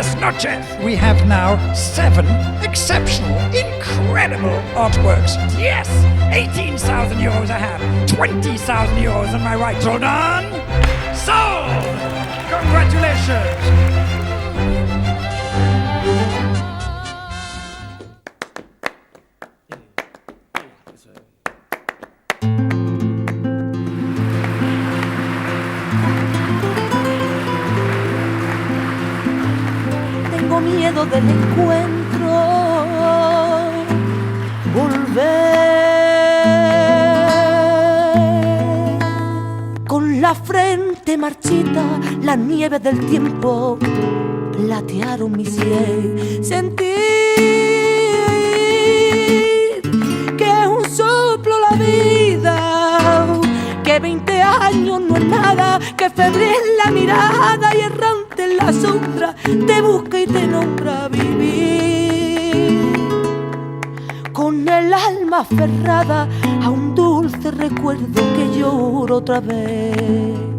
Buenas noches! We have now 7 exceptional, incredible artworks. Yes! 18,000 euros I have. 20,000 euros on my right. Hold on! Sold! Congratulations! Tengo miedo del encuentro, volver con la frente marchita, la nieve del tiempo platearon mi sien, sentir que es un soplo la vida, que 20 años no es nada, que febril la mirada y errante en la sombra te busca y te nombra vivir, con el alma aferrada a un dulce recuerdo que lloro otra vez.